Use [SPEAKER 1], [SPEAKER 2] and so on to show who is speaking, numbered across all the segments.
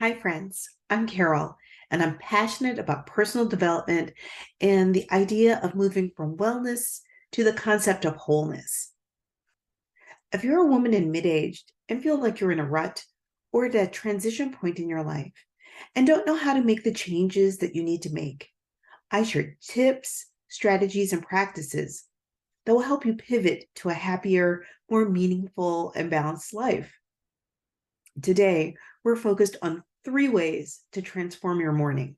[SPEAKER 1] Hi, friends. I'm Carol, and I'm passionate about personal development and the idea of moving from wellness to the concept of wholeness. If you're a woman in mid-age and feel like you're in a rut or at a transition point in your life and don't know how to make the changes that you need to make, I share tips, strategies, and practices that will help you pivot to a happier, more meaningful, and balanced life. Today, we're focused on 3 ways to transform your morning.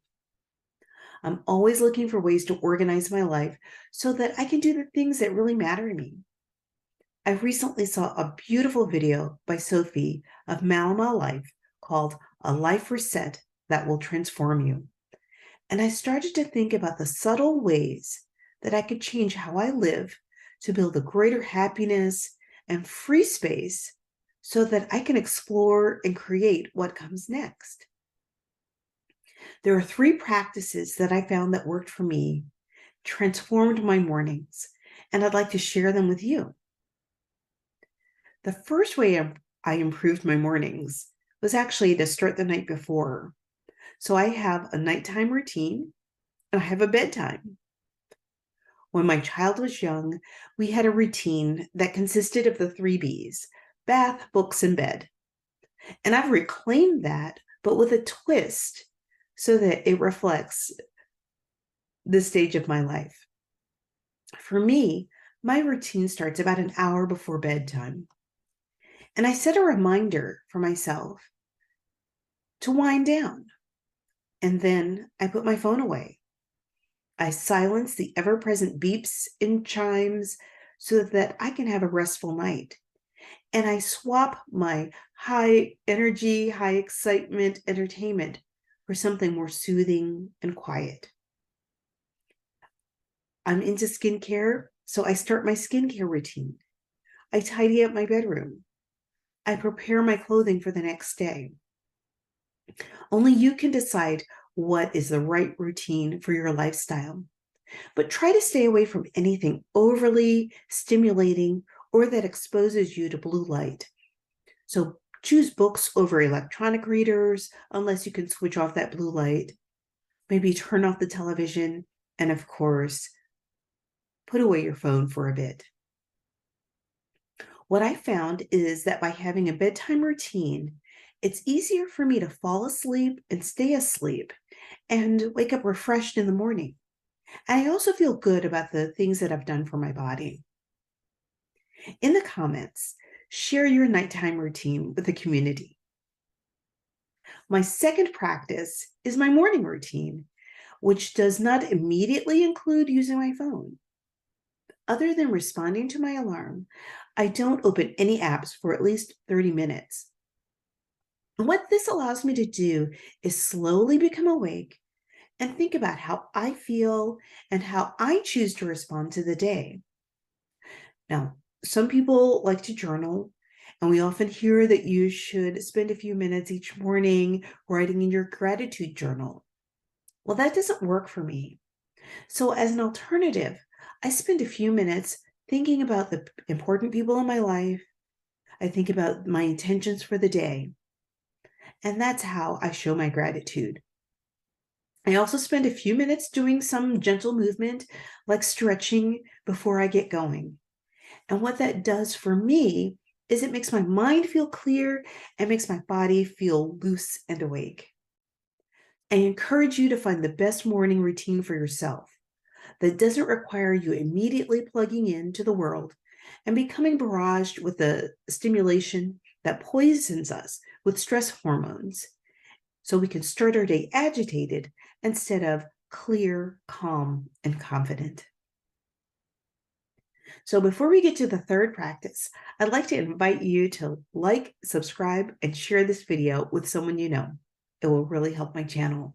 [SPEAKER 1] I'm always looking for ways to organize my life so that I can do the things that really matter to me. I recently saw a beautiful video by Sophie of Malama Life called A Life Reset That Will Transform You. And I started to think about the subtle ways that I could change how I live to build a greater happiness and free space so that I can explore and create what comes next. There are 3 practices that I found that worked for me, transformed my mornings, and I'd like to share them with you. The first way I improved my mornings was actually to start the night before. So I have a nighttime routine and I have a bedtime. When my child was young, we had a routine that consisted of the 3 Bs: bath, books, and bed. And I've reclaimed that, but with a twist so that it reflects this stage of my life. For me, my routine starts about an hour before bedtime. And I set a reminder for myself to wind down. And then I put my phone away. I silence the ever present beeps and chimes so that I can have a restful night. And I swap my high energy, high excitement entertainment for something more soothing and quiet. I'm into skincare, so I start my skincare routine. I tidy up my bedroom. I prepare my clothing for the next day. Only you can decide what is the right routine for your lifestyle. But try to stay away from anything overly stimulating or that exposes you to blue light. So choose books over electronic readers unless you can switch off that blue light. Maybe turn off the television, and of course, put away your phone for a bit. What I found is that by having a bedtime routine, it's easier for me to fall asleep and stay asleep and wake up refreshed in the morning. And I also feel good about the things that I've done for my body. In the comments, share your nighttime routine with the community. My second practice is my morning routine, which does not immediately include using my phone. Other than responding to my alarm, I don't open any apps for at least 30 minutes. And what this allows me to do is slowly become awake and think about how I feel and how I choose to respond to the day. Now, some people like to journal, and we often hear that you should spend a few minutes each morning writing in your gratitude journal. Well, that doesn't work for me. So, as an alternative, I spend a few minutes thinking about the important people in my life. I think about my intentions for the day, and that's how I show my gratitude. I also spend a few minutes doing some gentle movement, like stretching before I get going. And what that does for me is it makes my mind feel clear and makes my body feel loose and awake. I encourage you to find the best morning routine for yourself that doesn't require you immediately plugging into the world and becoming barraged with the stimulation that poisons us with stress hormones, so we can start our day agitated instead of clear, calm, and confident. So before we get to the third practice, I'd like to invite you to like, subscribe, and share this video with someone you know. It will really help my channel.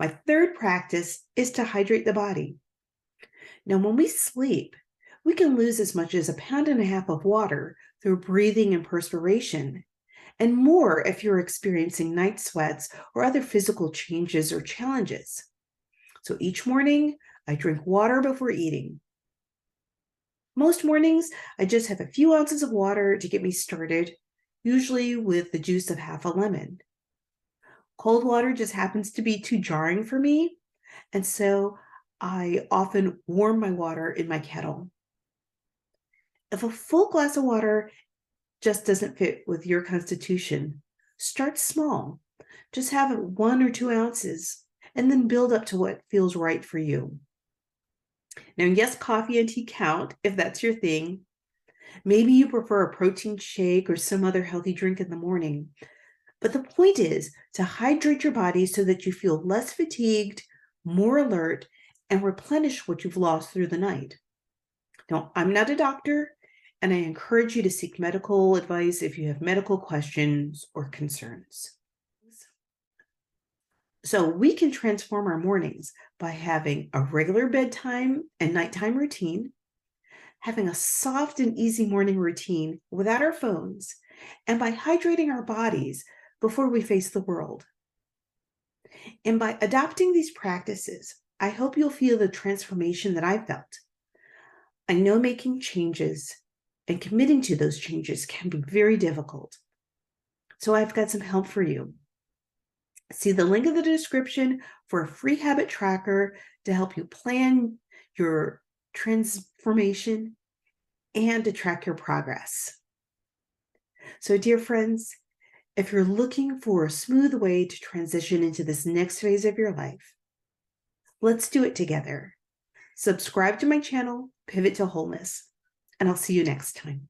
[SPEAKER 1] My third practice is to hydrate the body. Now, when we sleep, we can lose as much as 1.5 pounds of water through breathing and perspiration, and more if you're experiencing night sweats or other physical changes or challenges. So each morning, I drink water before eating. Most mornings, I just have a few ounces of water to get me started, usually with the juice of half a lemon. Cold water just happens to be too jarring for me, and so I often warm my water in my kettle. If a full glass of water just doesn't fit with your constitution, start small. Just have it 1 or 2 ounces and then build up to what feels right for you. Now, yes, coffee and tea count if that's your thing. Maybe you prefer a protein shake or some other healthy drink in the morning. But the point is to hydrate your body so that you feel less fatigued, more alert, and replenish what you've lost through the night. Now, I'm not a doctor, and I encourage you to seek medical advice if you have medical questions or concerns. So we can transform our mornings by having a regular bedtime and nighttime routine, having a soft and easy morning routine without our phones, and by hydrating our bodies before we face the world. And by adopting these practices, I hope you'll feel the transformation that I felt. I know making changes and committing to those changes can be very difficult. So I've got some help for you. See the link in the description for a free habit tracker to help you plan your transformation and to track your progress. So, dear friends, if you're looking for a smooth way to transition into this next phase of your life, let's do it together. Subscribe to my channel, Pivot to Wholeness, and I'll see you next time.